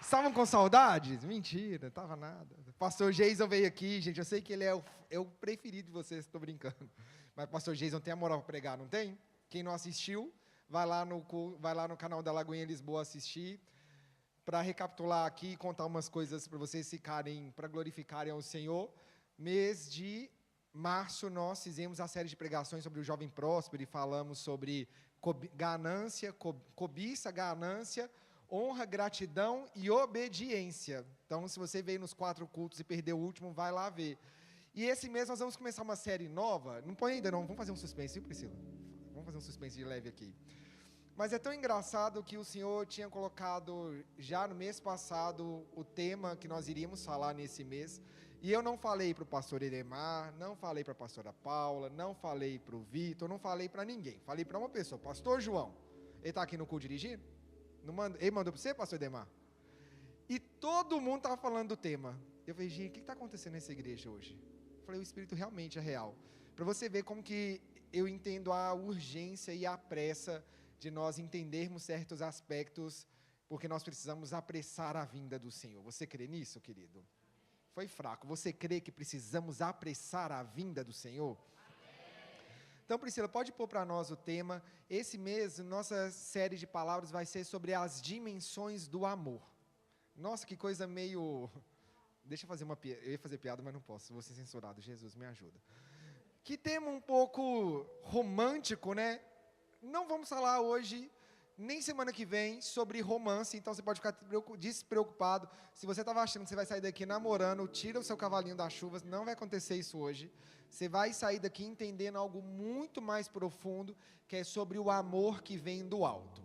Estavam com saudades? Mentira, não tava nada. O pastor Jason veio aqui, gente, eu sei que ele é o preferido de vocês, estou brincando. Mas o pastor Jason tem a moral para pregar, não tem? Quem não assistiu, vai lá no canal da Lagoinha Lisboa assistir, para recapitular aqui e contar umas coisas para vocês ficarem, para glorificarem ao Senhor. Mês de março, nós fizemos a série de pregações sobre o jovem próspero e falamos sobre ganância, cobiça, ganância, honra, gratidão e obediência. Então, se você veio nos 4 cultos e perdeu o último, vai lá ver. E esse mês nós vamos começar uma série nova. Não põe ainda não, vamos fazer um suspense, viu, Priscila? Vamos fazer um suspense de leve aqui. Mas é tão engraçado que o Senhor tinha colocado já no mês passado o tema que nós iríamos falar nesse mês. E eu não falei para o pastor Edemar, não falei para a pastora Paula, não falei para o Vitor, não falei para ninguém. Falei para uma pessoa, pastor João. Ele está aqui no culto dirigindo? Ele mandou para você, pastor Edemar? E todo mundo estava falando do tema. Eu falei, gente, o que está acontecendo nessa igreja hoje? Eu falei, o Espírito realmente é real. Para você ver como que eu entendo a urgência e a pressa de nós entendermos certos aspectos, porque nós precisamos apressar a vinda do Senhor. Você crê nisso, querido? Foi fraco. Você crê que precisamos apressar a vinda do Senhor? Então, Priscila, pode pôr para nós o tema. Esse mês, nossa série de palavras vai ser sobre as dimensões do amor. Nossa, que coisa meio... Deixa eu fazer uma piada. Eu ia fazer piada, mas não posso. Vou ser censurado. Jesus, me ajuda. Que tema um pouco romântico, né? Não vamos falar hoje, nem semana que vem, sobre romance. Então, você pode ficar despreocupado. Se você estava achando que você vai sair daqui namorando, tira o seu cavalinho das chuvas. Não vai acontecer isso hoje. Você vai sair daqui entendendo algo muito mais profundo, que é sobre o amor que vem do alto.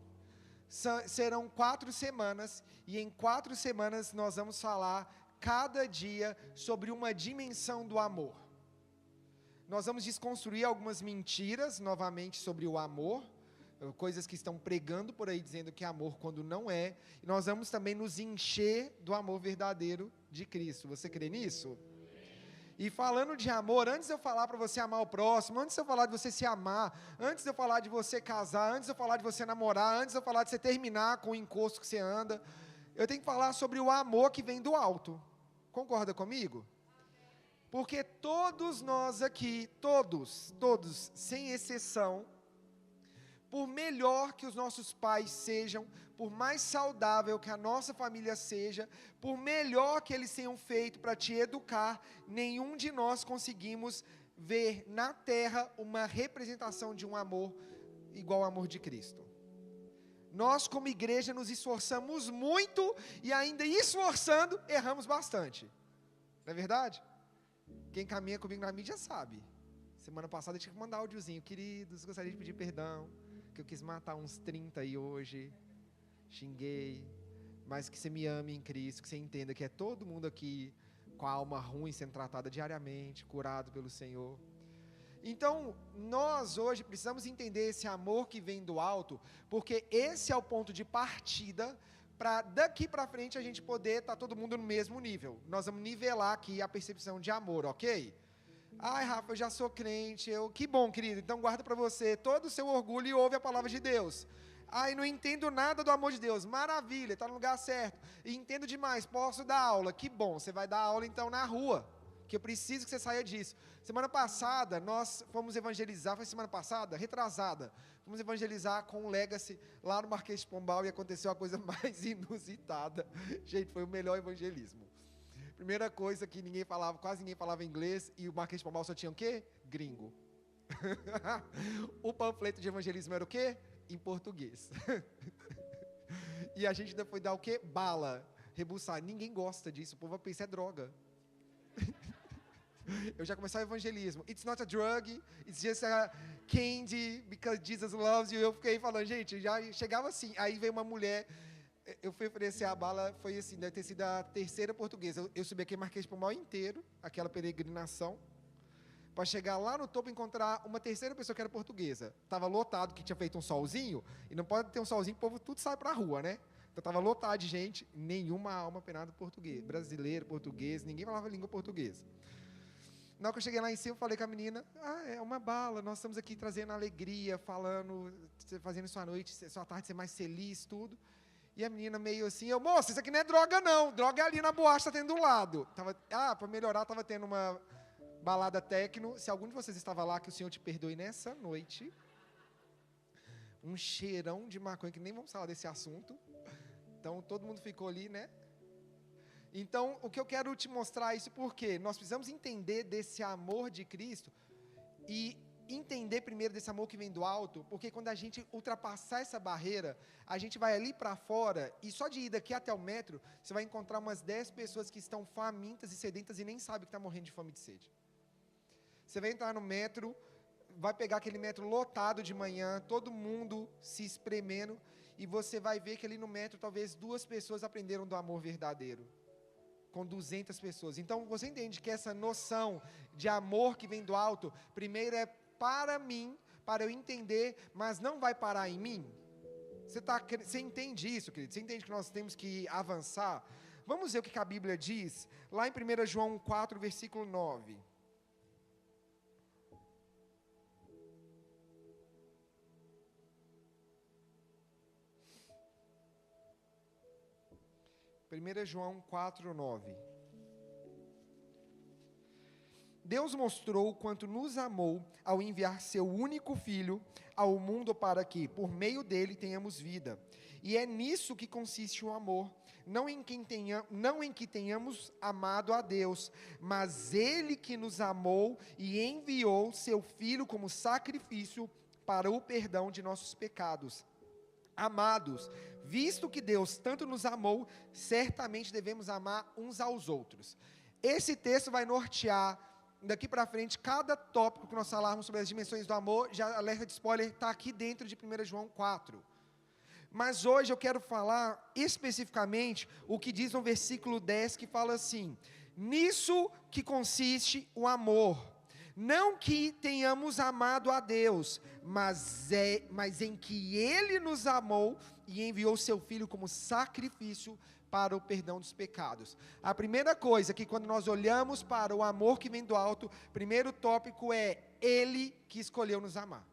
Serão 4 semanas, e em 4 semanas nós vamos falar, cada dia, sobre uma dimensão do amor. Nós vamos desconstruir algumas mentiras, novamente, sobre o amor, coisas que estão pregando por aí, dizendo que é amor quando não é, e nós vamos também nos encher do amor verdadeiro de Cristo. Você crê nisso? E falando de amor, antes de eu falar para você amar o próximo, antes de eu falar de você se amar, antes de eu falar de você casar, antes de eu falar de você namorar, antes de eu falar de você terminar com o encosto que você anda, eu tenho que falar sobre o amor que vem do alto. Concorda comigo? Porque todos nós aqui, todos, sem exceção, por melhor que os nossos pais sejam, por mais saudável que a nossa família seja, por melhor que eles tenham feito para te educar, nenhum de nós conseguimos ver na terra uma representação de um amor igual ao amor de Cristo. Nós, como igreja, nos esforçamos muito e ainda esforçando, erramos bastante. Não é verdade? Quem caminha comigo na mídia sabe. Semana passada eu tinha que mandar áudiozinho. Queridos, gostaria de pedir perdão, que eu quis matar uns 30 aí hoje. Xinguei. Mas que você me ame em Cristo, que você entenda que é todo mundo aqui com a alma ruim sendo tratada diariamente, curado pelo Senhor. Então, nós hoje precisamos entender esse amor que vem do alto, porque esse é o ponto de partida para daqui para frente a gente poder estar todo mundo no mesmo nível. Nós vamos nivelar aqui a percepção de amor, ok? Ai, Rafa, eu já sou crente. Que bom, querido. Então guarda para você todo o seu orgulho e ouve a palavra de Deus. Ai, não entendo nada do amor de Deus. Maravilha, está no lugar certo. E entendo demais, posso dar aula. Que bom, você vai dar aula então na rua, que eu preciso que você saia disso. Semana passada, nós fomos evangelizar, foi semana passada? Retrasada. Fomos evangelizar com o Legacy lá no Marquês de Pombal e aconteceu a coisa mais inusitada. Gente, foi o melhor evangelismo. Primeira coisa que ninguém falava, quase ninguém falava inglês, e o Marquês de Pombal só tinha o quê? Gringo. O panfleto de evangelismo era o quê? Em português. E a gente ainda foi dar o quê? Bala. Rebuçar. Ninguém gosta disso, o povo pensa é droga. Eu já comecei o evangelismo. It's not a drug, it's just a candy, because Jesus loves you. Eu fiquei falando, gente, já chegava assim. Aí veio uma mulher, eu fui oferecer a bala, foi assim, deve ter sido a terceira portuguesa. Eu subi aqui, Marquês de Pombal inteiro, aquela peregrinação, para chegar lá no topo e encontrar uma terceira pessoa que era portuguesa. Estava lotado, que tinha feito um solzinho, e não pode ter um solzinho, o povo tudo sai para a rua, né? Então estava lotado de gente, nenhuma alma penada português, brasileiro, português, ninguém falava língua portuguesa. Na hora que eu cheguei lá em cima, eu falei com a menina, é uma bala, nós estamos aqui trazendo alegria, falando, fazendo sua noite, sua tarde ser mais feliz, tudo. E a menina meio assim, moça, isso aqui não é droga não, droga é ali na boate, tá tendo do lado. Para melhorar, tava tendo uma balada techno. Se algum de vocês estava lá, que o Senhor te perdoe nessa noite. Um cheirão de maconha, que nem vamos falar desse assunto. Então, todo mundo ficou ali, né? Então, o que eu quero te mostrar isso, porque nós precisamos entender desse amor de Cristo e entender primeiro desse amor que vem do alto, porque quando a gente ultrapassar essa barreira, a gente vai ali para fora, e só de ir daqui até o metro, você vai encontrar umas 10 pessoas que estão famintas e sedentas e nem sabem que está morrendo de fome e de sede. Você vai entrar no metro, vai pegar aquele metro lotado de manhã, todo mundo se espremendo, e você vai ver que ali no metro, talvez 2 pessoas aprenderam do amor verdadeiro, com 200 pessoas. Então, você entende que essa noção de amor que vem do alto, primeiro é para mim, para eu entender, mas não vai parar em mim? Você entende isso, querido? Você entende que nós temos que avançar? Vamos ver o que a Bíblia diz, lá em 1 João 4, versículo 9. João 4, 9. Deus mostrou quanto nos amou ao enviar seu único Filho ao mundo para que, por meio dele, tenhamos vida. E é nisso que consiste o amor, não em que tenhamos amado a Deus, mas Ele que nos amou e enviou seu Filho como sacrifício para o perdão de nossos pecados. Amados, visto que Deus tanto nos amou, certamente devemos amar uns aos outros. Esse texto vai nortear, daqui para frente, cada tópico que nós falarmos sobre as dimensões do amor. Já alerta de spoiler, está aqui dentro de 1 João 4. Mas hoje eu quero falar especificamente o que diz no versículo 10, que fala assim: nisso que consiste o amor. Não que tenhamos amado a Deus, mas em que Ele nos amou e enviou seu Filho como sacrifício para o perdão dos pecados. A primeira coisa que quando nós olhamos para o amor que vem do alto, primeiro tópico é Ele que escolheu nos amar.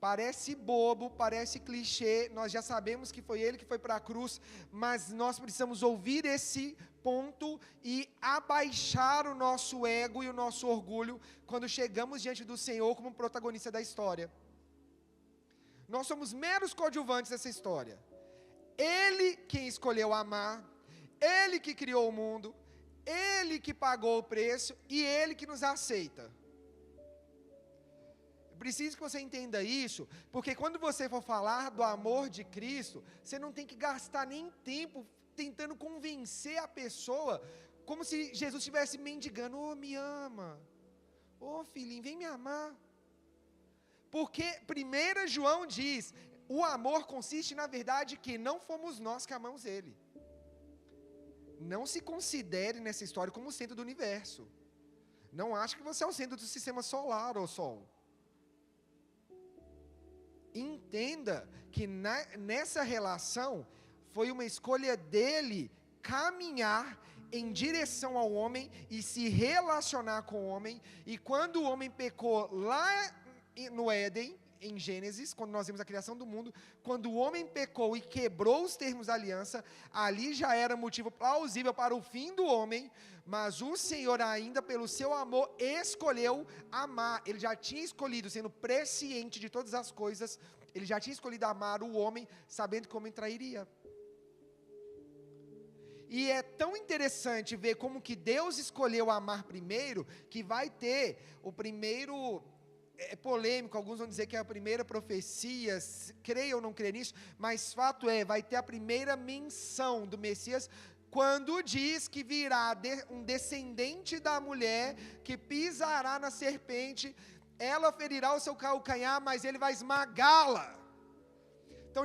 Parece bobo, parece clichê, nós já sabemos que foi Ele que foi para a cruz, mas nós precisamos ouvir esse ponto e abaixar o nosso ego e o nosso orgulho quando chegamos diante do Senhor como protagonista da história. Nós somos meros coadjuvantes dessa história. Ele quem escolheu amar, Ele que criou o mundo, Ele que pagou o preço e Ele que nos aceita. Preciso que você entenda isso, porque quando você for falar do amor de Cristo, você não tem que gastar nem tempo tentando convencer a pessoa, como se Jesus estivesse mendigando: ô, me ama, ô filhinho, vem me amar. Porque 1 João diz, o amor consiste na verdade que não fomos nós que amamos Ele. Não se considere nessa história como o centro do universo. Não ache que você é o centro do sistema solar ou Sol. Entenda que nessa relação foi uma escolha dele caminhar em direção ao homem e se relacionar com o homem. E quando o homem pecou lá no Éden, em Gênesis, quando nós vimos a criação do mundo, quando o homem pecou e quebrou os termos da aliança, ali já era motivo plausível para o fim do homem, mas o Senhor ainda, pelo seu amor, escolheu amar. Ele já tinha escolhido, sendo presciente de todas as coisas, ele já tinha escolhido amar o homem, sabendo que o homem trairia. E é tão interessante ver como que Deus escolheu amar primeiro, que vai ter o primeiro... É polêmico, alguns vão dizer que é a primeira profecia, creia ou não creia nisso, mas fato é, vai ter a primeira menção do Messias, quando diz que virá um descendente da mulher, que pisará na serpente, ela ferirá o seu calcanhar, mas ele vai esmagá-la. Então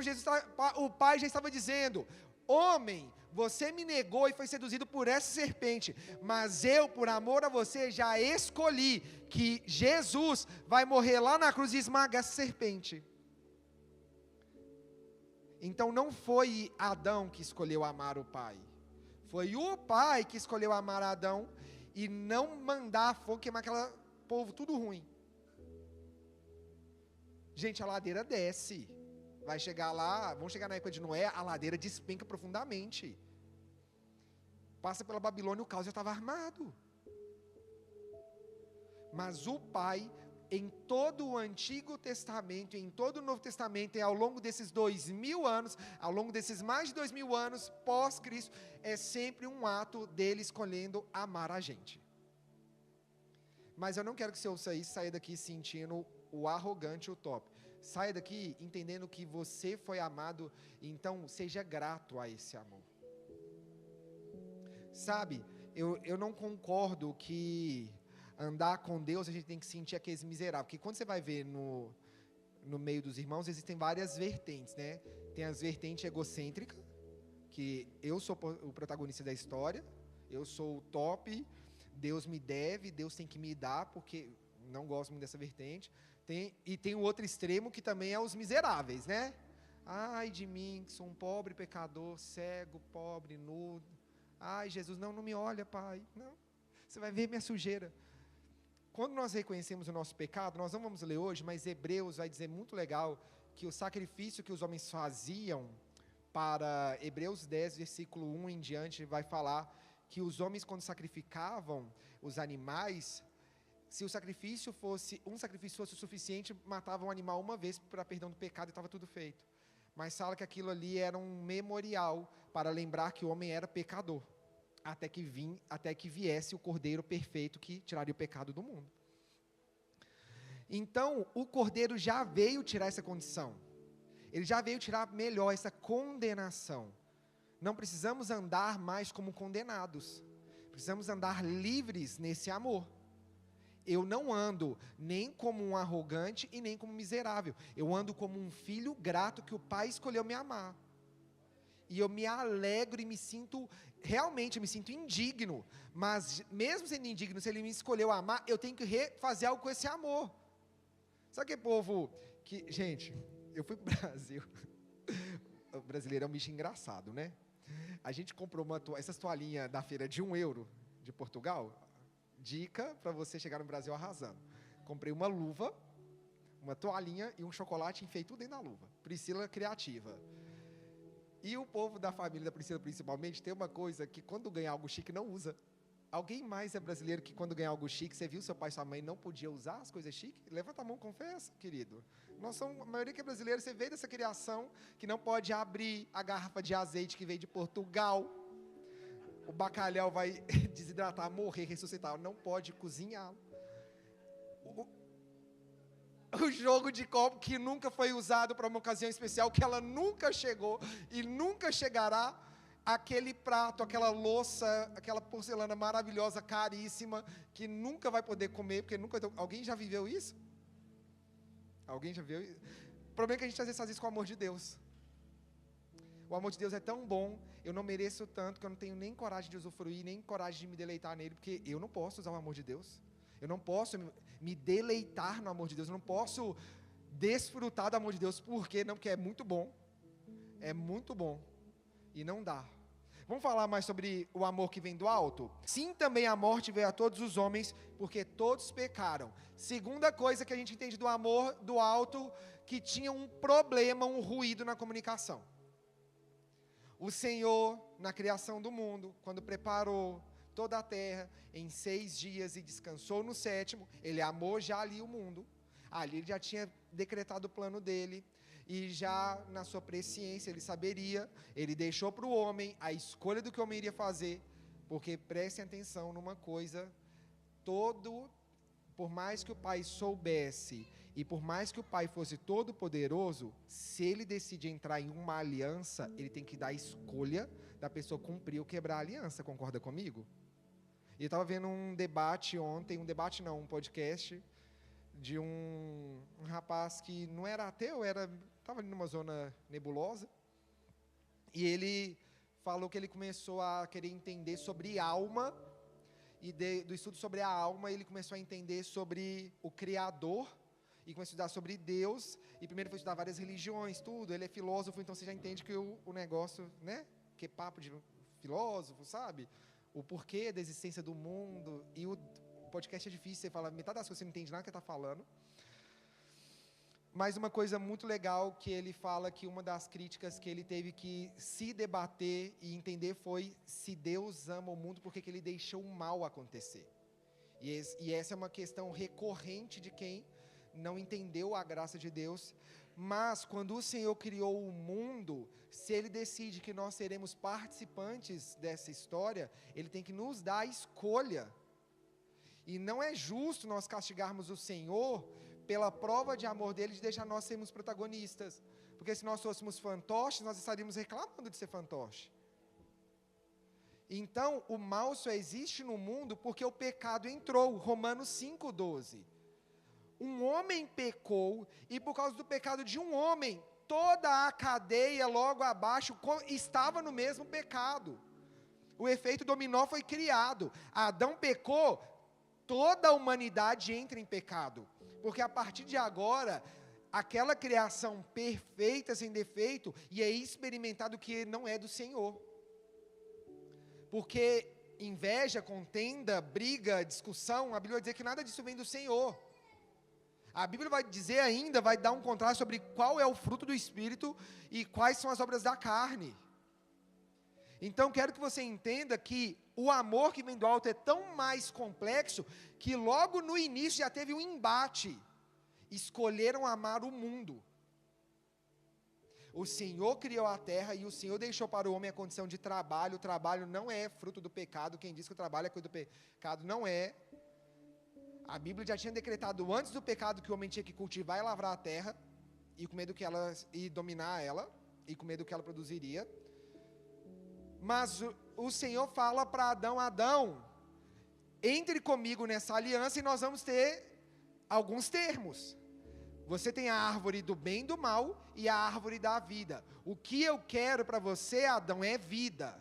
o pai já estava dizendo: homem, você me negou e foi seduzido por essa serpente, mas eu, por amor a você, já escolhi que Jesus vai morrer lá na cruz e esmagar essa serpente. Então não foi Adão que escolheu amar o pai, foi o pai que escolheu amar Adão e não mandar fogo queimar aquele povo tudo ruim. Gente, a ladeira desce, Vai chegar lá, vão chegar na época de Noé, a ladeira despenca profundamente. Passa pela Babilônia, o caos já estava armado. Mas o Pai, em todo o Antigo Testamento, em todo o Novo Testamento, e ao longo desses 2000 anos, ao longo desses mais de 2000 anos, pós-Cristo, é sempre um ato dele escolhendo amar a gente. Mas eu não quero que você ouça isso e saia daqui sentindo o arrogante, o top. Saia daqui entendendo que você foi amado, então seja grato a esse amor. Sabe, eu não concordo que andar com Deus a gente tem que sentir aqueles miseráveis. Porque quando você vai ver no meio dos irmãos, existem várias vertentes, né? Tem as vertentes egocêntricas, que eu sou o protagonista da história, eu sou o top, Deus me deve, Deus tem que me dar, porque não gosto muito dessa vertente. E tem o outro extremo que também é os miseráveis, né? Ai de mim, que sou um pobre pecador, cego, pobre, nu. Ai, Jesus, não me olha, Pai. Não, você vai ver minha sujeira. Quando nós reconhecemos o nosso pecado, nós não vamos ler hoje, mas Hebreus vai dizer muito legal, que o sacrifício que os homens faziam, para Hebreus 10, versículo 1 em diante, vai falar que os homens, quando sacrificavam os animais, se o sacrifício fosse o suficiente, matavam o animal uma vez para perdão do pecado e estava tudo feito. Mas fala que aquilo ali era um memorial para lembrar que o homem era pecador, até que viesse o Cordeiro perfeito que tiraria o pecado do mundo. Então, o Cordeiro já veio tirar essa condição. Ele já veio tirar melhor essa condenação. Não precisamos andar mais como condenados. Precisamos andar livres nesse amor. Eu não ando nem como um arrogante e nem como miserável. Eu ando como um filho grato que o Pai escolheu me amar. E eu me alegro e realmente me sinto indigno. Mas mesmo sendo indigno, se Ele me escolheu amar, eu tenho que fazer algo com esse amor. Sabe que povo que... Gente, eu fui para o Brasil. O brasileiro é um bicho engraçado, né? A gente comprou essas toalhinhas da feira de €1 de Portugal. Dica para você chegar no Brasil arrasando. Comprei uma luva, uma toalhinha e um chocolate, enfei tudo dentro da luva. Priscila criativa. E o povo da família da Priscila, principalmente, tem uma coisa que quando ganha algo chique não usa. Alguém mais é brasileiro que quando ganha algo chique, você viu seu pai e sua mãe não podia usar as coisas chiques? Levanta a mão, confessa, querido. A maioria que é brasileiro, você veio dessa criação que não pode abrir a garrafa de azeite que veio de Portugal. O bacalhau vai desidratar, morrer, ressuscitar. Não pode cozinhá-lo. O jogo de copo que nunca foi usado para uma ocasião especial, que ela nunca chegou e nunca chegará. Aquele prato, aquela louça, aquela porcelana maravilhosa, caríssima, que nunca vai poder comer, porque nunca... Alguém já viveu isso? Alguém já viu isso? O problema é que a gente às vezes faz isso com o amor de Deus. O amor de Deus é tão bom, eu não mereço tanto, que eu não tenho nem coragem de usufruir, nem coragem de me deleitar nele, porque eu não posso usar o amor de Deus. Eu não posso me deleitar no amor de Deus, eu não posso desfrutar do amor de Deus, porque é muito bom. É muito bom. E não dá. Vamos falar mais sobre o amor que vem do alto? Sim, também a morte veio a todos os homens, porque todos pecaram. Segunda coisa que a gente entende do amor do alto, que tinha um problema, um ruído na comunicação. O Senhor, na criação do mundo, quando preparou toda a terra em 6 dias e descansou no 7º, Ele amou já ali o mundo. Ali Ele já tinha decretado o plano dele. E já na sua presciência, Ele saberia, Ele deixou para o homem a escolha do que o homem iria fazer, porque prestem atenção numa coisa, por mais que o Pai soubesse, e por mais que o Pai fosse todo poderoso, se Ele decide entrar em uma aliança, Ele tem que dar a escolha da pessoa cumprir ou quebrar a aliança, concorda comigo? E eu estava vendo um debate ontem, um podcast, de um rapaz que não era ateu, estava ali numa zona nebulosa, e ele falou que ele começou a querer entender sobre alma, e do estudo sobre a alma, ele começou a entender sobre o Criador, e começou a estudar sobre Deus, e primeiro foi estudar várias religiões, tudo. Ele é filósofo, então você já entende que o negócio, né, que é papo de filósofo, sabe? O porquê da existência do mundo, e o podcast é difícil, você fala metade das coisas você não entende nada que ele está falando. Mas uma coisa muito legal que ele fala, que uma das críticas que ele teve que se debater e entender foi se Deus ama o mundo, porque que ele deixou o mal acontecer. E essa é uma questão recorrente de quem não entendeu a graça de Deus. Mas quando o Senhor criou o mundo, se Ele decide que nós seremos participantes dessa história, Ele tem que nos dar a escolha. E não é justo nós castigarmos o Senhor pela prova de amor dele de deixar nós sermos protagonistas. Porque se nós fôssemos fantoches, nós estaríamos reclamando de ser fantoche. Então, o mal só existe no mundo porque o pecado entrou. Romanos 5,12. Um homem pecou, e por causa do pecado de um homem, toda a cadeia logo abaixo estava no mesmo pecado. O efeito dominó foi criado. Adão pecou, toda a humanidade entra em pecado. Porque a partir de agora, aquela criação perfeita, sem defeito, e é experimentado que não é do Senhor. Porque inveja, contenda, briga, discussão, a Bíblia vai dizer que nada disso vem do Senhor. A Bíblia vai dizer ainda, vai dar um contraste sobre qual é o fruto do Espírito e quais são as obras da carne. Então, quero que você entenda que o amor que vem do alto é tão mais complexo, que logo no início já teve um embate. Escolheram amar o mundo. O Senhor criou a terra e o Senhor deixou para o homem a condição de trabalho. O trabalho não é fruto do pecado. Quem diz que o trabalho é coisa do pecado, não é. A Bíblia já tinha decretado antes do pecado que o homem tinha que cultivar e lavrar a terra, e comer do que ela, e dominar ela, e comer do que ela produziria. Mas o Senhor fala para Adão: Adão, entre comigo nessa aliança e nós vamos ter alguns termos. Você tem a árvore do bem e do mal e a árvore da vida. O que eu quero para você, Adão, é vida.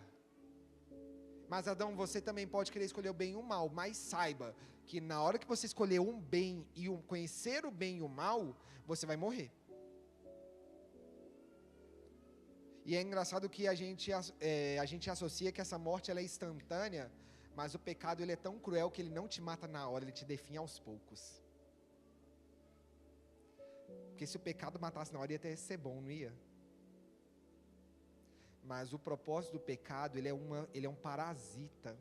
Mas Adão, você também pode querer escolher o bem e o mal, mas saiba que na hora que você escolher um bem e conhecer o bem e o mal, você vai morrer. E é engraçado que a gente associa que essa morte ela é instantânea, mas o pecado ele é tão cruel que ele não te mata na hora, ele te definha aos poucos. Porque se o pecado matasse na hora, ia até ser bom, não ia? Mas o propósito do pecado, ele é um parasita.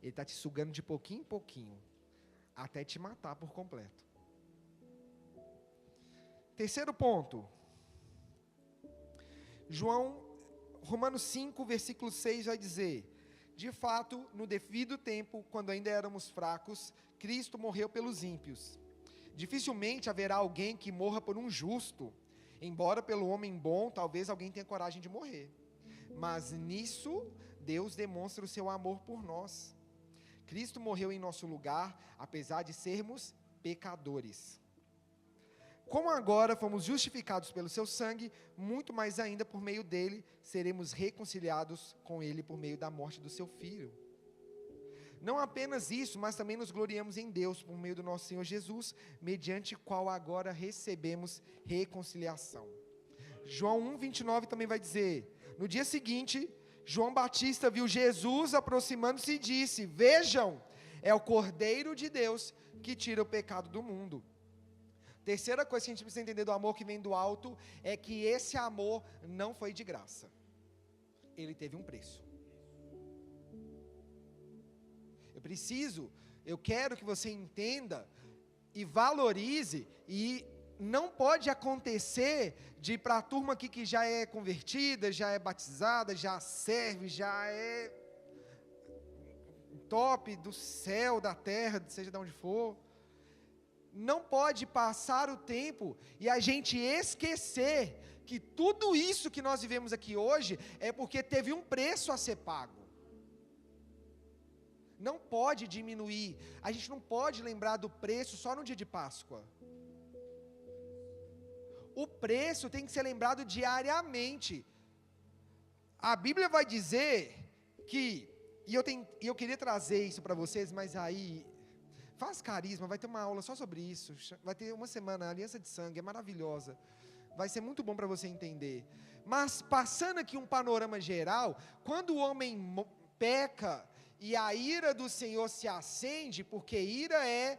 Ele está te sugando de pouquinho em pouquinho, até te matar por completo. Terceiro ponto. Romanos 5, versículo 6 vai dizer: de fato, no devido tempo, quando ainda éramos fracos, Cristo morreu pelos ímpios. Dificilmente haverá alguém que morra por um justo, embora pelo homem bom, talvez alguém tenha coragem de morrer. Mas nisso, Deus demonstra o seu amor por nós. Cristo morreu em nosso lugar, apesar de sermos pecadores. Como agora fomos justificados pelo seu sangue, muito mais ainda por meio dele, seremos reconciliados com ele por meio da morte do seu Filho. Não apenas isso, mas também nos gloriamos em Deus, por meio do nosso Senhor Jesus, mediante o qual agora recebemos reconciliação. João 1,29 também vai dizer: no dia seguinte, João Batista viu Jesus aproximando-se e disse: vejam, é o Cordeiro de Deus que tira o pecado do mundo. Terceira coisa que a gente precisa entender do amor que vem do alto, é que esse amor não foi de graça. Ele teve um preço. Eu quero que você entenda e valorize, e não pode acontecer de ir para a turma aqui que já é convertida, já é batizada, já serve, já é top do céu, da terra, seja de onde for. Não pode passar o tempo e a gente esquecer que tudo isso que nós vivemos aqui hoje é porque teve um preço a ser pago. Não pode diminuir. A gente não pode lembrar do preço só no dia de Páscoa. O preço tem que ser lembrado diariamente. A Bíblia vai dizer que, e eu queria trazer isso para vocês, mas aí, faz carisma, vai ter uma aula só sobre isso, vai ter uma semana, a aliança de sangue, é maravilhosa, vai ser muito bom para você entender. Mas, passando aqui um panorama geral, quando o homem peca, e a ira do Senhor se acende, porque ira é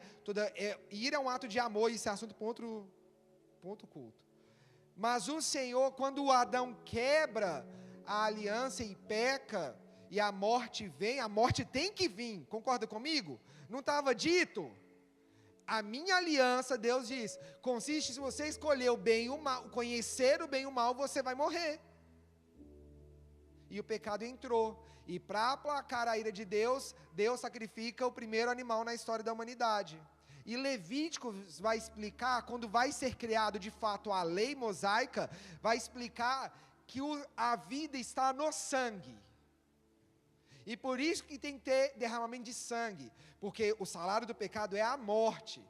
um ato de amor, e isso é assunto para ponto culto. Mas o Senhor, quando o Adão quebra a aliança e peca, e a morte vem, a morte tem que vir, concorda comigo? Não estava dito? A minha aliança, Deus diz, consiste se você escolher o bem e o mal, conhecer o bem e o mal, você vai morrer. E o pecado entrou, e para aplacar a ira de Deus, Deus sacrifica o primeiro animal na história da humanidade. E Levítico vai explicar, quando vai ser criado de fato a lei mosaica, vai explicar que a vida está no sangue. E por isso que tem que ter derramamento de sangue, porque o salário do pecado é a morte.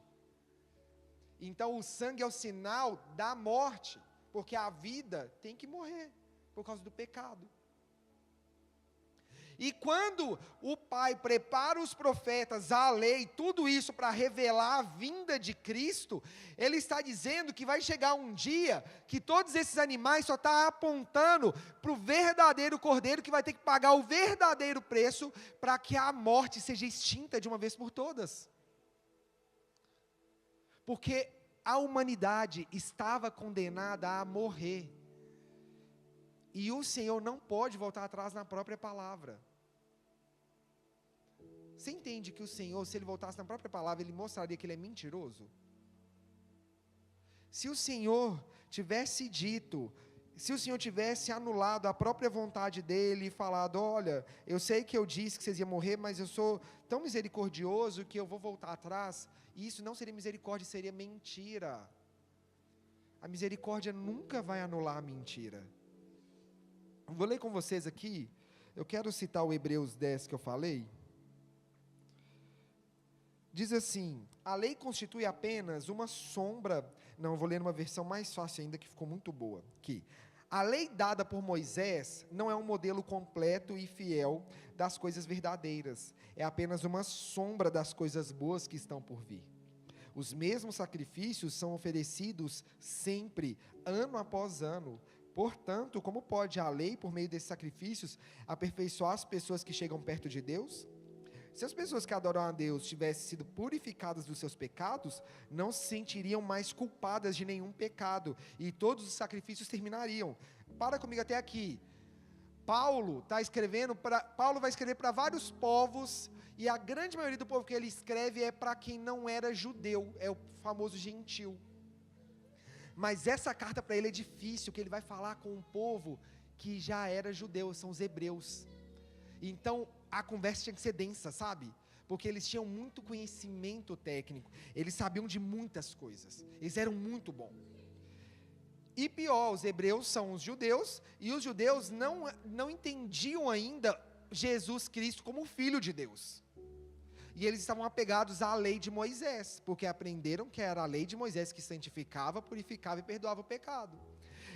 Então o sangue é o sinal da morte, porque a vida tem que morrer por causa do pecado. E quando o Pai prepara os profetas, a lei, tudo isso para revelar a vinda de Cristo, Ele está dizendo que vai chegar um dia que todos esses animais só estão apontando para o verdadeiro Cordeiro, que vai ter que pagar o verdadeiro preço para que a morte seja extinta de uma vez por todas. Porque a humanidade estava condenada a morrer. E o Senhor não pode voltar atrás na própria palavra. Você entende que o Senhor, se Ele voltasse na própria palavra, Ele mostraria que Ele é mentiroso? Se o Senhor tivesse dito, se o Senhor tivesse anulado a própria vontade dEle e falado, olha, eu sei que eu disse que vocês iam morrer, mas eu sou tão misericordioso que eu vou voltar atrás, e isso não seria misericórdia, seria mentira. A misericórdia nunca vai anular a mentira. Vou ler com vocês aqui, eu quero citar o Hebreus 10 que eu falei. Diz assim, a lei constitui apenas uma sombra, não, eu vou ler numa versão mais fácil ainda, que ficou muito boa, aqui. A lei dada por Moisés não é um modelo completo e fiel das coisas verdadeiras, é apenas uma sombra das coisas boas que estão por vir. Os mesmos sacrifícios são oferecidos sempre, ano após ano. Portanto, como pode a lei, por meio desses sacrifícios, aperfeiçoar as pessoas que chegam perto de Deus? Se as pessoas que adoram a Deus tivessem sido purificadas dos seus pecados, não se sentiriam mais culpadas de nenhum pecado, e todos os sacrifícios terminariam. Para comigo até aqui. Paulo vai escrever para vários povos, e a grande maioria do povo que ele escreve é para quem não era judeu, é o famoso gentil. Mas essa carta para ele é difícil, que ele vai falar com um povo que já era judeu, são os hebreus. Então, a conversa tinha que ser densa, sabe? Porque eles tinham muito conhecimento técnico, eles sabiam de muitas coisas, eles eram muito bons. E pior, os hebreus são os judeus, e os judeus não entendiam ainda Jesus Cristo como Filho de Deus. E eles estavam apegados à lei de Moisés, porque aprenderam que era a lei de Moisés que santificava, purificava e perdoava o pecado.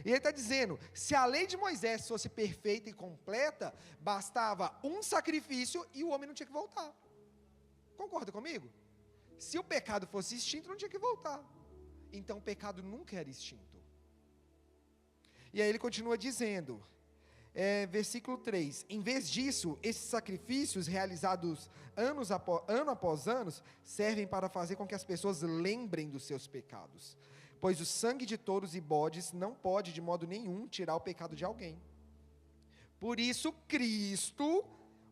E ele está dizendo, se a lei de Moisés fosse perfeita e completa, bastava um sacrifício e o homem não tinha que voltar. Concorda comigo? Se o pecado fosse extinto, não tinha que voltar. Então o pecado nunca era extinto. E aí ele continua dizendo, versículo 3, em vez disso, esses sacrifícios realizados ano após ano, servem para fazer com que as pessoas lembrem dos seus pecados. Pois o sangue de touros e bodes não pode de modo nenhum tirar o pecado de alguém. Por isso Cristo,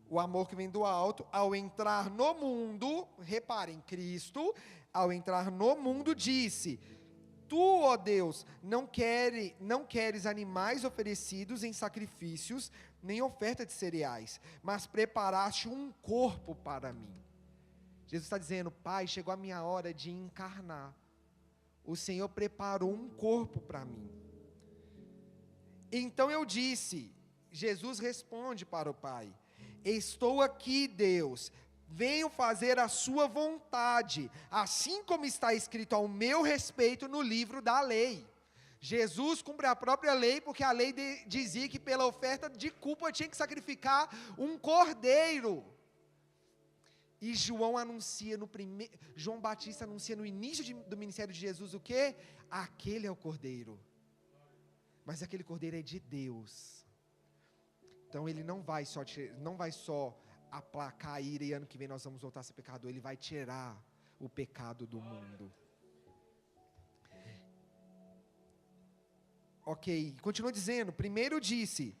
o amor que vem do alto, ao entrar no mundo, reparem, Cristo, ao entrar no mundo disse, tu, ó Deus, não queres animais oferecidos em sacrifícios, nem oferta de cereais, mas preparaste um corpo para mim. Jesus está dizendo, Pai, chegou a minha hora de encarnar. O Senhor preparou um corpo para mim. Então eu disse, Jesus responde para o Pai, estou aqui, Deus, venho fazer a sua vontade, assim como está escrito ao meu respeito no livro da lei. Jesus cumpre a própria lei, porque a lei dizia que pela oferta de culpa tinha que sacrificar um cordeiro. E João Batista anuncia no início do ministério de Jesus o quê? Aquele é o cordeiro. Mas aquele cordeiro é de Deus. Então ele não vai só aplacar a ira e ano que vem nós vamos voltar a ser pecador, ele vai tirar o pecado do mundo. Ok, continua dizendo, primeiro disse,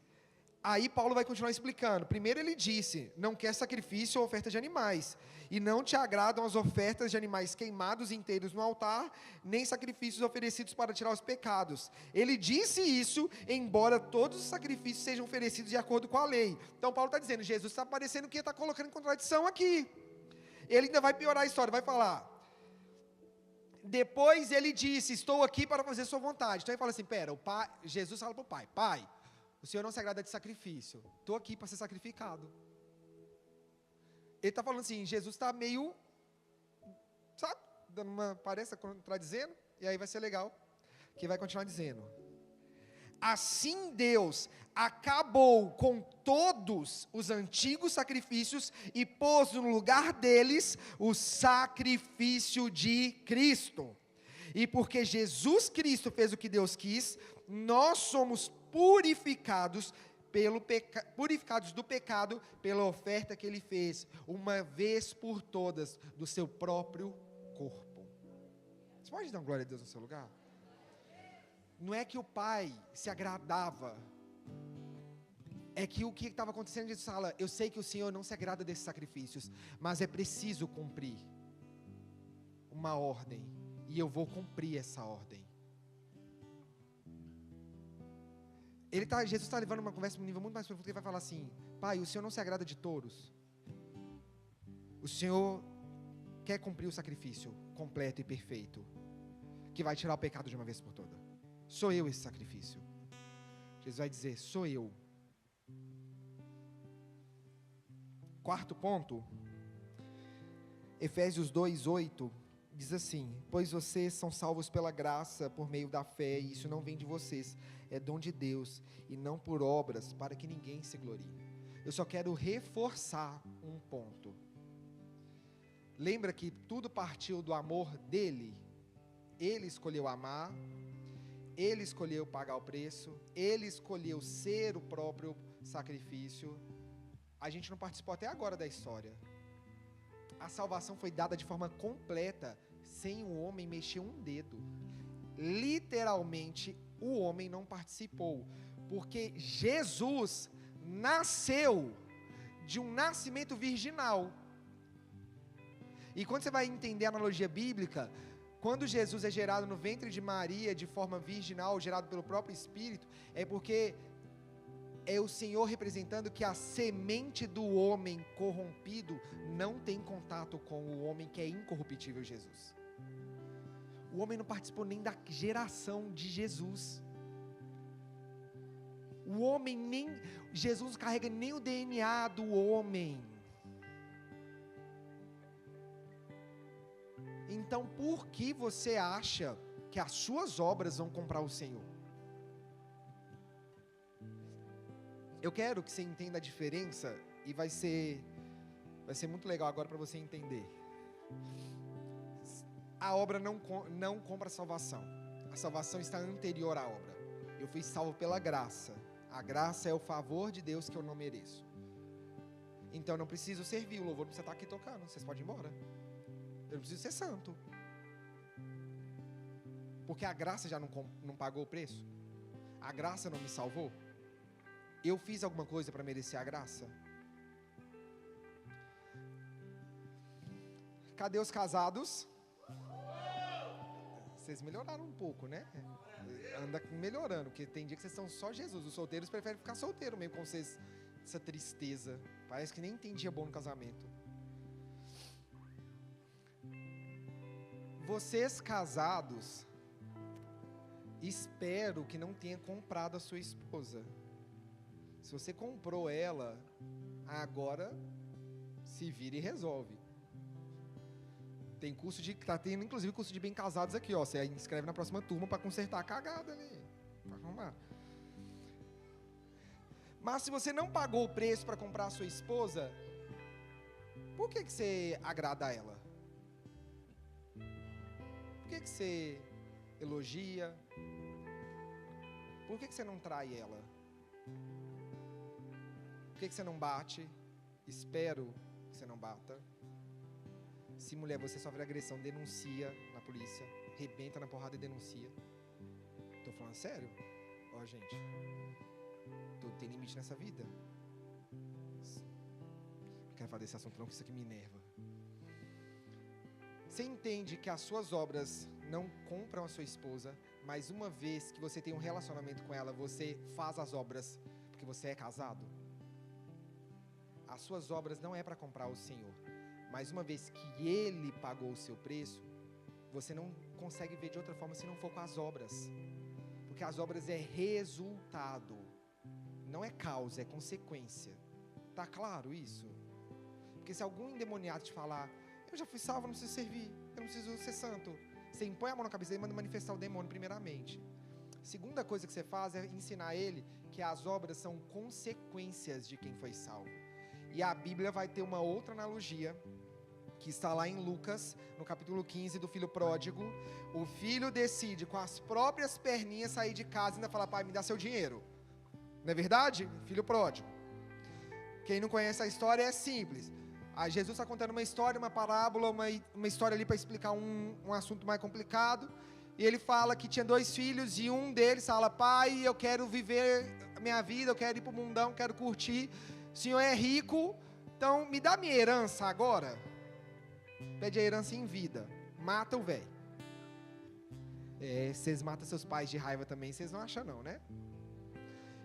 aí Paulo vai continuar explicando, primeiro ele disse, não quer sacrifício ou oferta de animais, e não te agradam as ofertas de animais queimados inteiros no altar, nem sacrifícios oferecidos para tirar os pecados. Ele disse isso, embora todos os sacrifícios sejam oferecidos de acordo com a lei. Então Paulo está dizendo, Jesus está parecendo que está colocando em contradição aqui. Ele ainda vai piorar a história, vai falar, depois ele disse, estou aqui para fazer sua vontade. Então ele fala assim, pera, Jesus fala para o pai, pai, o Senhor não se agrada de sacrifício, estou aqui para ser sacrificado. Ele está falando assim, Jesus está meio, sabe, parece contradizendo, e aí vai ser legal, que vai continuar dizendo, assim Deus acabou com todos os antigos sacrifícios e pôs no lugar deles o sacrifício de Cristo. E porque Jesus Cristo fez o que Deus quis, nós somos purificados do pecado pela oferta que Ele fez, uma vez por todas, do seu próprio corpo. Você pode dar glória a Deus no seu lugar? Não é que o Pai se agradava, é que o que estava acontecendo, Jesus fala, eu sei que o Senhor não se agrada desses sacrifícios, mas é preciso cumprir uma ordem, e eu vou cumprir essa ordem. Jesus está levando uma conversa para um nível muito mais profundo, ele vai falar assim, Pai, o Senhor não se agrada de touros, o Senhor quer cumprir o sacrifício completo e perfeito, que vai tirar o pecado de uma vez por todas. Sou eu esse sacrifício. Jesus vai dizer, sou eu. Quarto ponto, Efésios 2:8, diz assim, pois vocês são salvos pela graça, por meio da fé, e isso não vem de vocês, é dom de Deus, e não por obras, para que ninguém se glorie. Eu só quero reforçar um ponto. Lembra que tudo partiu do amor dele? Ele escolheu amar, Ele escolheu pagar o preço, Ele escolheu ser o próprio sacrifício. A gente não participou até agora da história. A salvação foi dada de forma completa, sem o homem mexer um dedo. Literalmente, o homem não participou, porque Jesus nasceu de um nascimento virginal. E quando você vai entender a analogia bíblica, quando Jesus é gerado no ventre de Maria de forma virginal, gerado pelo próprio Espírito, é porque é o Senhor representando que a semente do homem corrompido não tem contato com o homem que é incorruptível, Jesus. O homem não participou nem da geração de Jesus. O homem nem, Jesus não carrega nem o DNA do homem. Então, por que você acha que as suas obras vão comprar o Senhor? Eu quero que você entenda a diferença, e vai ser muito legal agora para você entender. A obra não compra a salvação. A salvação está anterior à obra. Eu fui salvo pela graça. A graça é o favor de Deus que eu não mereço. Então eu não preciso servir, o louvor não precisa estar aqui tocando, vocês podem ir embora. Eu não preciso ser santo, porque a graça já não pagou o preço. A graça não me salvou. Eu fiz alguma coisa para merecer a graça? Cadê os casados? Vocês melhoraram um pouco, né? Anda melhorando, porque tem dia que vocês são só Jesus. Os solteiros preferem ficar solteiro mesmo, com vocês, essa tristeza. Parece que nem tem dia bom no casamento. Vocês casados, espero que não tenha comprado a sua esposa. Se você comprou ela, agora se vira e resolve. Tem curso tá tendo inclusive curso de bem casados aqui, ó. Você inscreve na próxima turma para consertar a cagada ali, para arrumar. Mas se você não pagou o preço para comprar a sua esposa, por que você agrada a ela? Por que você elogia? Por que você não trai ela? Por que você não bate? Espero que você não bata. Se mulher você sofre agressão, denuncia na polícia. Rebenta na porrada e denuncia. Estou falando sério. Ó, gente, tudo tem limite nessa vida. Não quero falar desse assunto não, que isso aqui me enerva. Você entende que as suas obras não compram a sua esposa, mas uma vez que você tem um relacionamento com ela, você faz as obras porque você é casado? As suas obras não é para comprar o Senhor, mas uma vez que Ele pagou o seu preço, você não consegue ver de outra forma se não for com as obras, porque as obras é resultado, não é causa, é consequência. Tá claro isso? Porque se algum endemoniado te falar, eu já fui salvo, não preciso servir, eu não preciso ser santo, você impõe a mão na cabeça dele e manda manifestar o demônio primeiramente. Segunda coisa que você faz é ensinar ele que as obras são consequências de quem foi salvo. E a Bíblia vai ter uma outra analogia, que está lá em Lucas, no capítulo 15 do filho pródigo. O filho decide com as próprias perninhas sair de casa e ainda falar, pai, me dá seu dinheiro. Não é verdade? Filho pródigo. Quem não conhece a história é simples. Jesus está contando uma história, uma parábola, uma história ali para explicar um assunto mais complicado. E ele fala que tinha 2 filhos e um deles fala, pai, eu quero viver a minha vida, eu quero ir para o mundão, quero curtir. O Senhor é rico, então me dá minha herança agora. Pede a herança em vida. Mata o velho. Vocês matam seus pais de raiva também, vocês não acham não, né?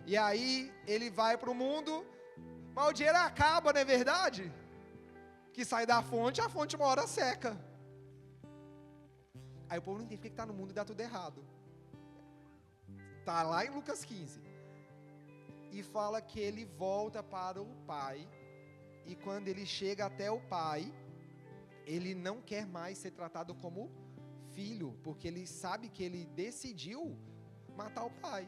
E aí ele vai para o mundo, mas o dinheiro acaba, não é verdade? Que sai da fonte, a fonte uma hora seca. Aí o povo não entende porque está no mundo e dá tudo errado. Está lá em Lucas 15. E fala que ele volta para o pai. E quando ele chega até o pai, ele não quer mais ser tratado como filho, porque ele sabe que ele decidiu matar o pai.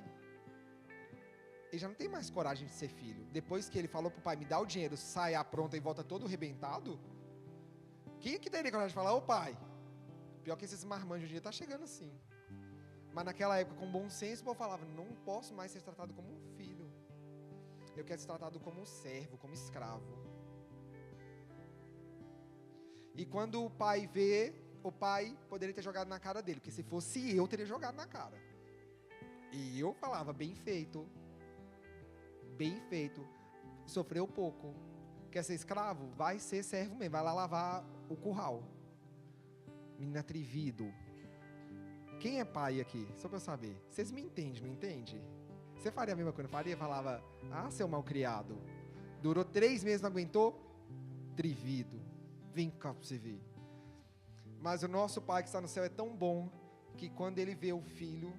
Ele já não tem mais coragem de ser filho. Depois que ele falou para o pai, me dá o dinheiro, sai apronta e volta todo arrebentado, quem que teria coragem de falar, ô pai? Pior que esses marmanjos hoje em dia tá chegando assim. Mas naquela época, com bom senso, o povo falava, não posso mais ser tratado como um filho. Eu quero ser tratado como um servo, como escravo. E quando o pai vê, o pai poderia ter jogado na cara dele, porque se fosse eu, teria jogado na cara. E eu falava, bem feito. Bem feito. Sofreu pouco. Quer ser escravo? Vai ser servo mesmo, vai lá lavar o curral. Menino atrevido. Quem é pai aqui? Só pra eu saber. Vocês me entendem, não entende? Você faria a mesma coisa? Faria? Falava, seu malcriado. Durou 3 meses, não aguentou? Atrevido. Vem cá pra você ver. Mas o nosso pai que está no céu é tão bom, que quando ele vê o filho,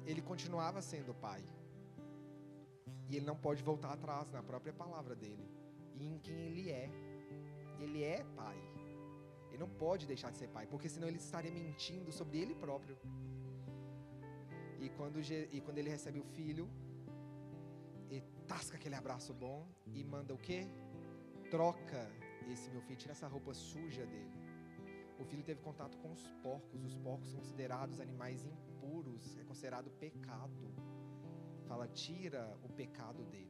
ele continuava sendo pai. E ele não pode voltar atrás na própria palavra dele. E em quem ele é. Ele é pai. Ele não pode deixar de ser pai, porque senão ele estaria mentindo sobre ele próprio. E quando ele recebe o filho, ele tasca aquele abraço bom e manda o quê? Troca esse meu filho, tira essa roupa suja dele. O filho teve contato com os porcos são considerados animais impuros, é considerado pecado. Fala, tira o pecado dele.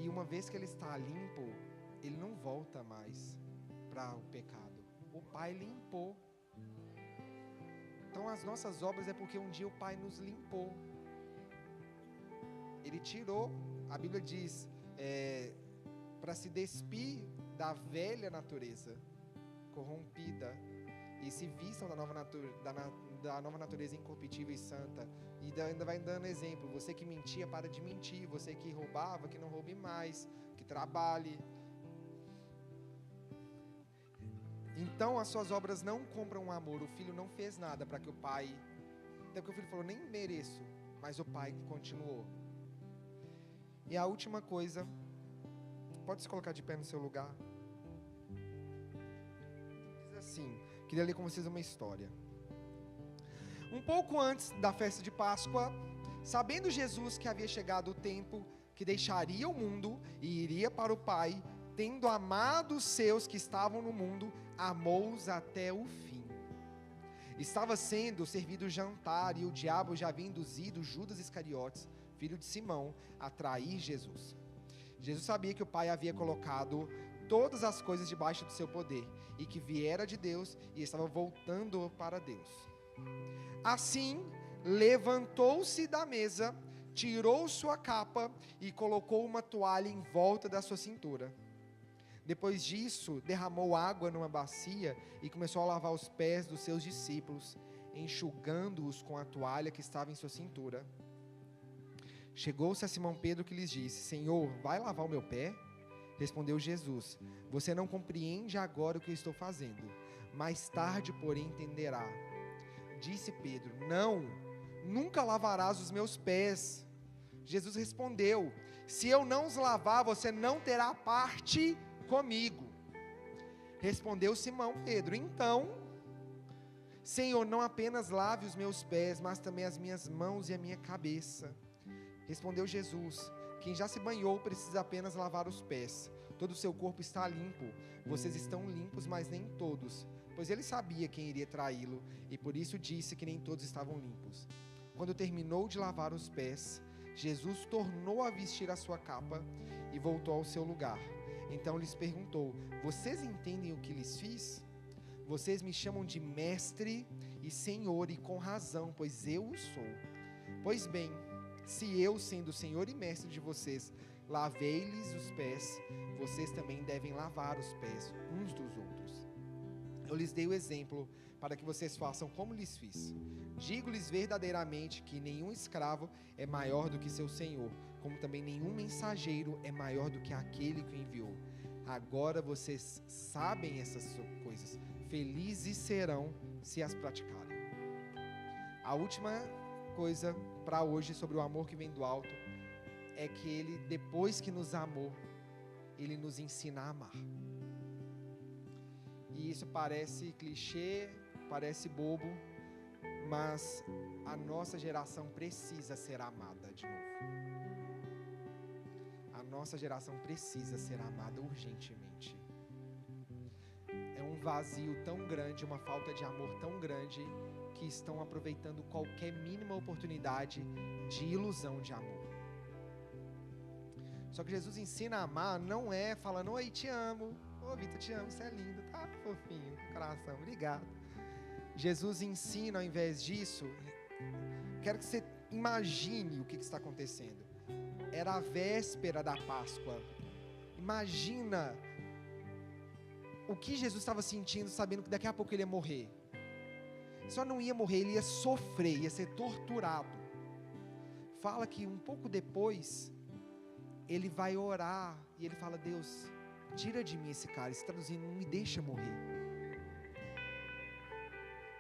E uma vez que ele está limpo, ele não volta mais para o pecado. O Pai limpou. Então as nossas obras é porque um dia o Pai nos limpou. Ele tirou, a Bíblia diz, para se despir da velha natureza corrompida e se vistam da nova natureza incorruptível e santa. E ainda vai dando exemplo, você que mentia, para de mentir, você que roubava, que não roube mais, que trabalhe. Então as suas obras não compram o amor. O filho não fez nada para que o pai, até porque o filho falou, nem mereço, mas o pai continuou. E a última coisa, pode se colocar de pé no seu lugar. Diz assim, queria ler com vocês uma história. Um pouco antes da festa de Páscoa, sabendo Jesus que havia chegado o tempo que deixaria o mundo e iria para o Pai, tendo amado os seus que estavam no mundo, amou-os até o fim. Estava sendo servido o jantar e o diabo já havia induzido Judas Iscariotes, filho de Simão, a trair Jesus. Jesus sabia que o Pai havia colocado todas as coisas debaixo do seu poder, e que viera de Deus e estava voltando para Deus. Assim, levantou-se da mesa, tirou sua capa e colocou uma toalha em volta da sua cintura. Depois disso, derramou água numa bacia e começou a lavar os pés dos seus discípulos, enxugando-os com a toalha que estava em sua cintura. Chegou-se a Simão Pedro que lhes disse: Senhor, vai lavar o meu pé? Respondeu Jesus: Você não compreende agora o que eu estou fazendo, mais tarde, porém, entenderá. Disse Pedro: Não, nunca lavarás os meus pés. Jesus respondeu: Se eu não os lavar, você não terá parte comigo. Respondeu Simão Pedro: Então, Senhor, não apenas lave os meus pés, mas também as minhas mãos e a minha cabeça. Respondeu Jesus: Quem já se banhou precisa apenas lavar os pés. Todo o seu corpo está limpo. Vocês estão limpos, mas nem todos. Pois ele sabia quem iria traí-lo, e por isso disse que nem todos estavam limpos. Quando terminou de lavar os pés, Jesus tornou a vestir a sua capa e voltou ao seu lugar. Então lhes perguntou: Vocês entendem o que lhes fiz? Vocês me chamam de mestre e senhor, e com razão, pois eu o sou. Pois bem, se eu, sendo senhor e mestre de vocês, lavei-lhes os pés, vocês também devem lavar os pés uns dos outros. Eu lhes dei o exemplo para que vocês façam como lhes fiz. Digo-lhes verdadeiramente que nenhum escravo é maior do que seu senhor, como também nenhum mensageiro é maior do que aquele que o enviou. Agora vocês sabem essas coisas. Felizes serão se as praticarem. A última coisa para hoje sobre o amor que vem do alto é que ele, depois que nos amou, ele nos ensina a amar. E isso parece clichê, parece bobo, mas a nossa geração precisa ser amada de novo. A nossa geração precisa ser amada urgentemente. É um vazio tão grande, uma falta de amor tão grande, que estão aproveitando qualquer mínima oportunidade de ilusão de amor. Só que Jesus ensina a amar, não é falando: oi, te amo, ô Vitor, te amo, você é lindo, tá fofinho, coração, obrigado. Jesus ensina, ao invés disso, quero que você imagine o que está acontecendo. Era a véspera da Páscoa. Imagina o que Jesus estava sentindo, sabendo que daqui a pouco ele ia morrer. Só não ia morrer, ele ia sofrer, ia ser torturado. Fala que um pouco depois, ele vai orar, e ele fala: Deus, tira de mim esse cálice, traduzindo, não me deixa morrer.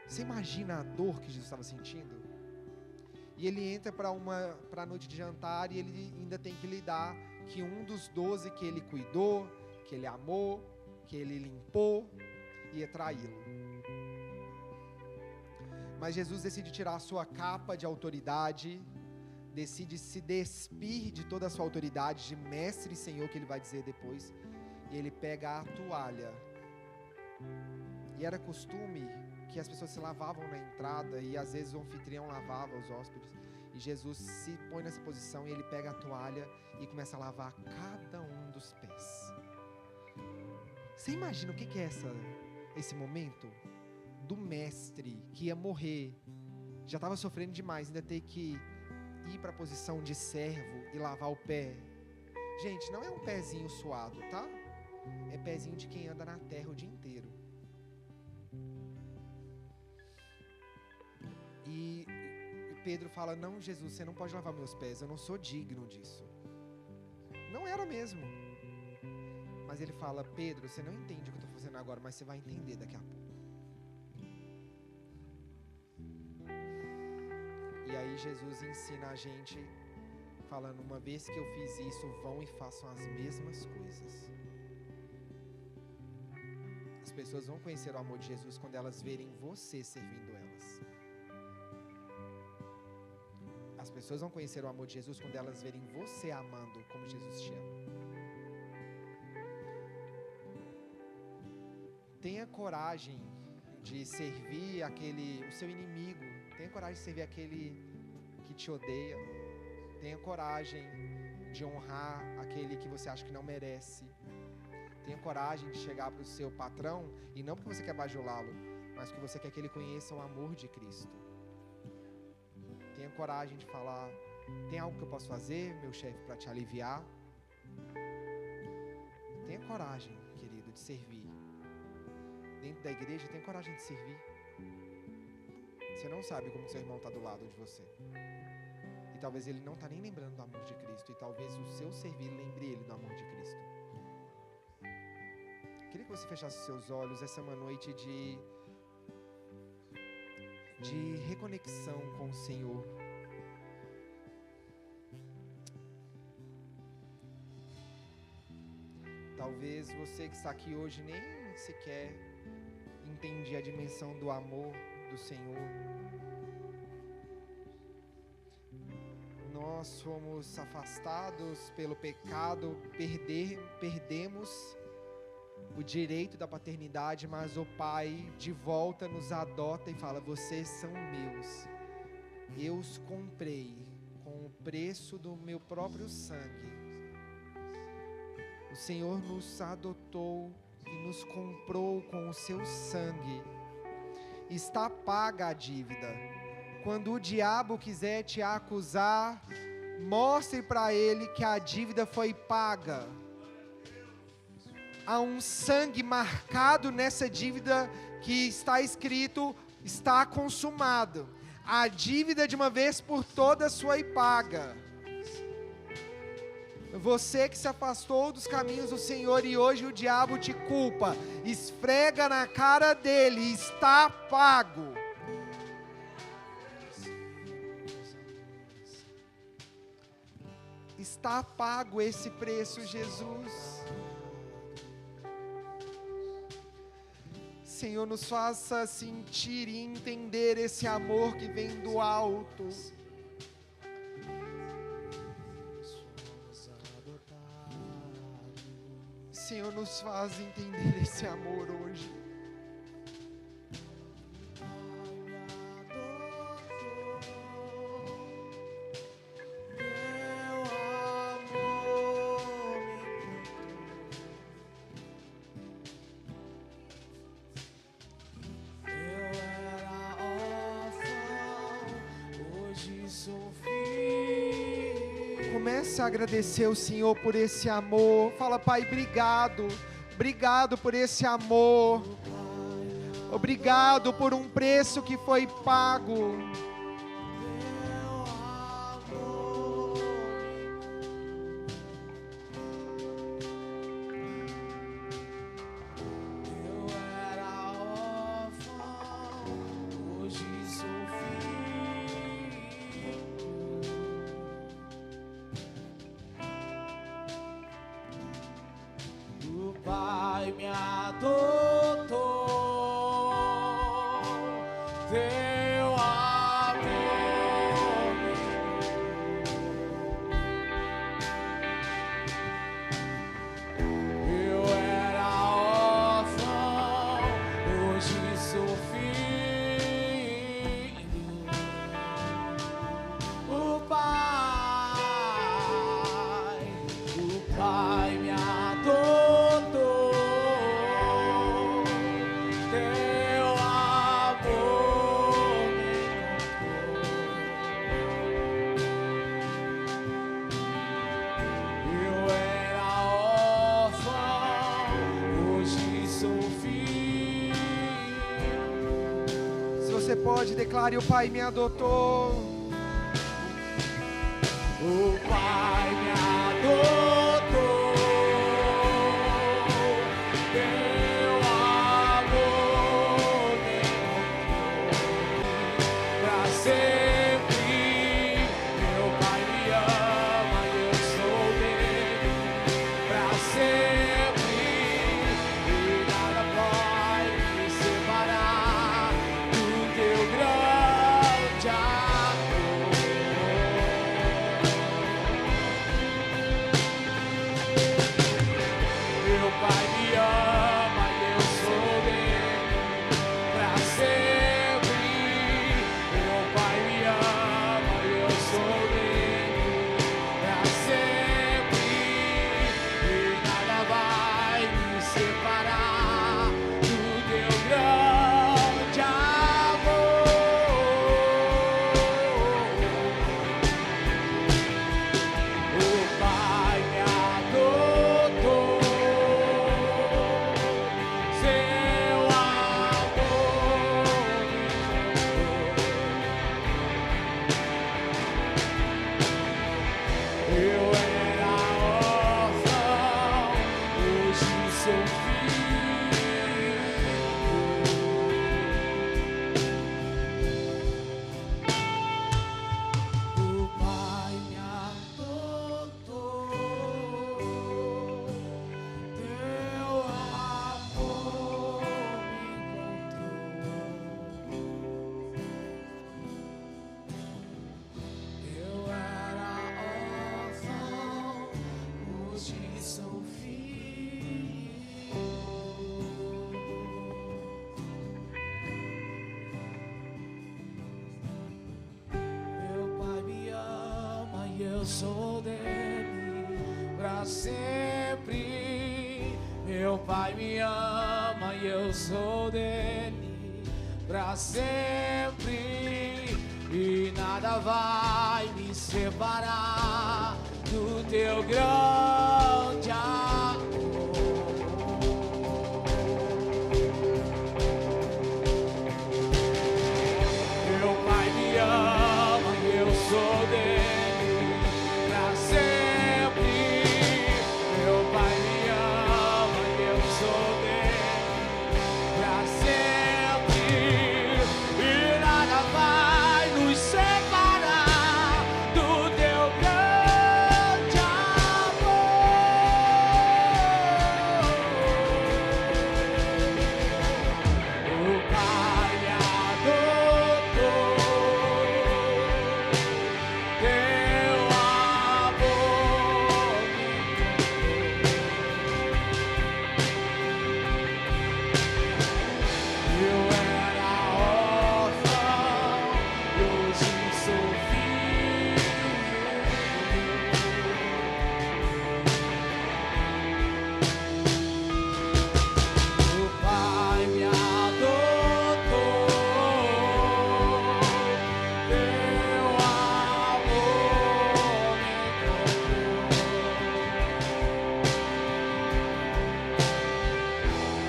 Você imagina a dor que Jesus estava sentindo? E ele entra para a noite de jantar, e ele ainda tem que lidar que um dos 12 que ele cuidou, que ele amou, que ele limpou, ia traí-lo. Mas Jesus decide tirar a sua capa de autoridade, decide se despir de toda a sua autoridade de mestre e senhor, que ele vai dizer depois, e ele pega a toalha. E era costume que as pessoas se lavavam na entrada, e às vezes o anfitrião lavava os hóspedes, e Jesus se põe nessa posição, e ele pega a toalha e começa a lavar cada um dos pés. Você imagina o que é esse momento? Do mestre que ia morrer, já estava sofrendo demais, ainda ter que ir para a posição de servo e lavar o pé. Gente, não é um pezinho suado, tá? É pezinho de quem anda na terra o dia inteiro. E Pedro fala: não, Jesus, você não pode lavar meus pés, eu não sou digno disso. Não era mesmo. Mas ele fala: Pedro, você não entende o que eu estou fazendo agora, mas você vai entender daqui a pouco. E aí Jesus ensina a gente, falando: uma vez que eu fiz isso, vão e façam as mesmas coisas. As pessoas vão conhecer o amor de Jesus quando elas verem você servindo elas. As pessoas vão conhecer o amor de Jesus quando elas verem você amando como Jesus te ama. Tenha coragem de servir o seu inimigo. Tenha coragem de servir aquele que te odeia. Tenha coragem de honrar aquele que você acha que não merece. Tenha coragem de chegar para o seu patrão, e não porque você quer bajulá-lo, mas porque você quer que ele conheça o amor de Cristo. Tenha coragem de falar: tem algo que eu posso fazer, meu chefe, para te aliviar? Tenha coragem, querido, de servir. Dentro da igreja, tenha coragem de servir. Você não sabe como seu irmão está do lado de você. E talvez ele não está nem lembrando do amor de Cristo. E talvez o seu servir lembre ele do amor de Cristo. Queria que você fechasse os seus olhos. Essa é uma noite de reconexão com o Senhor. Talvez você que está aqui hoje nem sequer entende a dimensão do amor do Senhor. Nós fomos afastados pelo pecado, perdemos o direito da paternidade, mas o Pai de volta nos adota e fala: vocês são meus, eu os comprei com o preço do meu próprio sangue. O Senhor nos adotou e nos comprou com o seu sangue. Está paga a dívida. Quando o diabo quiser te acusar, mostre para ele que a dívida foi paga. Há um sangue marcado nessa dívida que está escrito: está consumado. A dívida de uma vez por todas foi paga. Você que se afastou dos caminhos do Senhor e hoje o diabo te culpa, esfrega na cara dele: está pago. Está pago esse preço, Jesus. Senhor, nos faça sentir e entender esse amor que vem do alto. Senhor, nos faz entender esse amor hoje. Comece a agradecer ao Senhor por esse amor. Fala: Pai, obrigado. Obrigado por esse amor. Obrigado por um preço que foi pago. Pai me adotou, teu amor. Eu era órfão, hoje sou filho. O Pai me adotou. Você pode, declare: o Pai me adotou. O Pai me adotou, teu amor me comprou pra sempre. Meu Pai me ama e eu sou dele pra sempre. E nada pode me separar do teu grande amor. sou dele pra sempre. Meu Pai me ama e eu sou dele pra sempre. E nada vai me separar do teu grande amor. Meu Pai me ama e eu sou dele pra sempre. Meu Pai me ama e eu sou dele pra sempre. E nada vai nos separar do teu grande amor. O Pai me adotou, teu amor me tocou. Eu era órfão, hoje sou filho. O Pai me adotou, teu amor me tocou.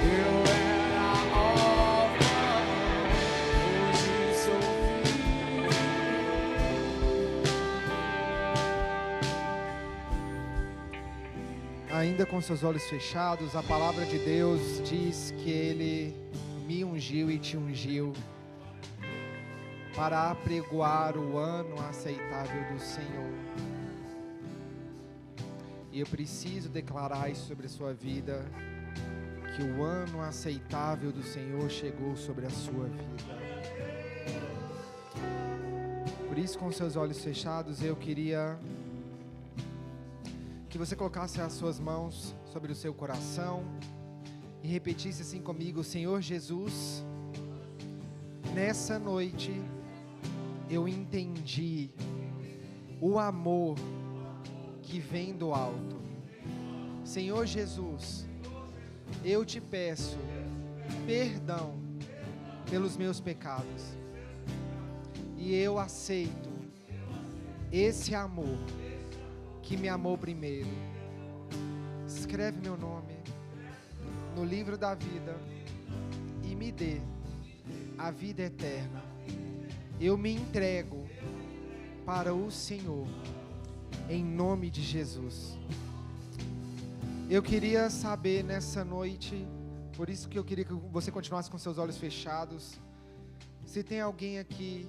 Eu era órfão, hoje sou filho. Ainda com seus olhos fechados, a palavra de Deus diz que Ele me ungiu e te ungiu para apregoar o ano aceitável do Senhor. E eu preciso declarar isso sobre a sua vida, que o ano aceitável do Senhor chegou sobre a sua vida. Por isso, com seus olhos fechados, eu queria que você colocasse as suas mãos sobre o seu coração e repetisse assim comigo: Senhor Jesus, nessa noite eu entendi o amor que vem do alto. Senhor Jesus, eu te peço perdão pelos meus pecados e eu aceito esse amor que me amou primeiro. Escreve meu nome no livro da vida e me dê a vida eterna. Eu me entrego para o Senhor, em nome de Jesus. Eu queria saber nessa noite, por isso que eu queria que você continuasse com seus olhos fechados, se tem alguém aqui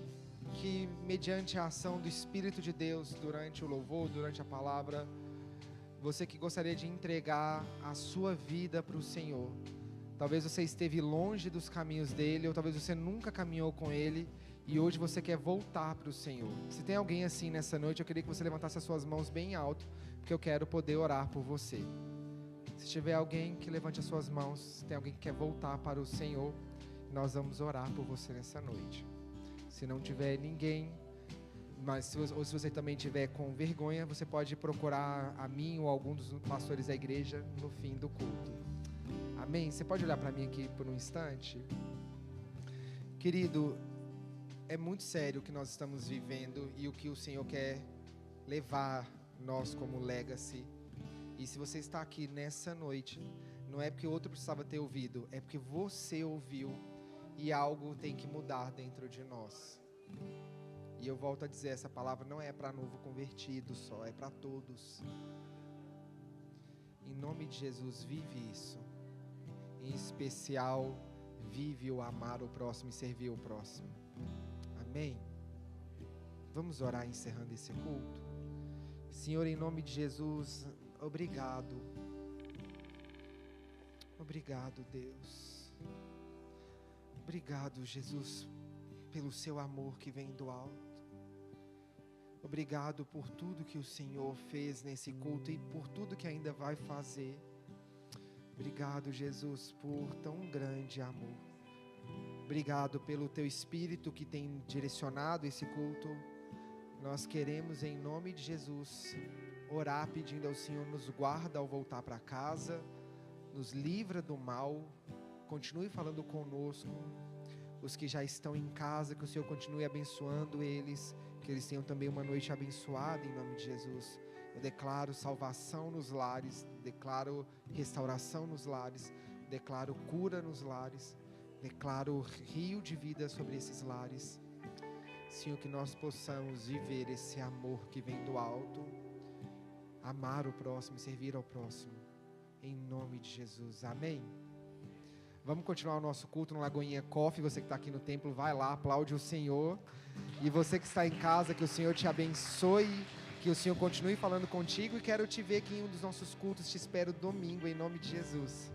que, mediante a ação do Espírito de Deus, durante o louvor, durante a palavra, você que gostaria de entregar a sua vida para o Senhor. Talvez você esteve longe dos caminhos dele, ou talvez você nunca caminhou com ele, e hoje você quer voltar para o Senhor. Se tem alguém assim nessa noite, eu queria que você levantasse as suas mãos bem alto, porque eu quero poder orar por você. Se tiver alguém, que levante as suas mãos. Se tem alguém que quer voltar para o Senhor, nós vamos orar por você nessa noite. Se não tiver ninguém, ou se você também tiver com vergonha, você pode procurar a mim ou algum dos pastores da igreja no fim do culto. Amém? Você pode olhar para mim aqui por um instante? Querido, é muito sério o que nós estamos vivendo e o que o Senhor quer levar nós como legacy. E se você está aqui nessa noite, não é porque outro precisava ter ouvido, é porque você ouviu e algo tem que mudar dentro de nós. E eu volto a dizer, essa palavra não é para novo convertido só, é para todos. Em nome de Jesus, vive isso. Em especial, vive o amar o próximo e servir o próximo. Amém? Vamos orar encerrando esse culto. Senhor, em nome de Jesus, obrigado. Obrigado, Deus. Obrigado, Jesus, pelo seu amor que vem do alto. Obrigado por tudo que o Senhor fez nesse culto e por tudo que ainda vai fazer. Obrigado, Jesus, por tão grande amor. Obrigado pelo teu Espírito que tem direcionado esse culto. Nós queremos, em nome de Jesus, orar pedindo ao Senhor, nos guarda ao voltar para casa, nos livra do mal, continue falando conosco. Os que já estão em casa, que o Senhor continue abençoando eles, que eles tenham também uma noite abençoada em nome de Jesus. Eu declaro salvação nos lares, declaro restauração nos lares, declaro cura nos lares, declaro rio de vida sobre esses lares. Senhor, que nós possamos viver esse amor que vem do alto, amar o próximo, servir ao próximo, em nome de Jesus, amém? Vamos continuar o nosso culto no Lagoinha Coffee. Você que está aqui no templo, vai lá, aplaude o Senhor. E você que está em casa, que o Senhor te abençoe, que o Senhor continue falando contigo. E quero te ver aqui em um dos nossos cultos. Te espero domingo, em nome de Jesus.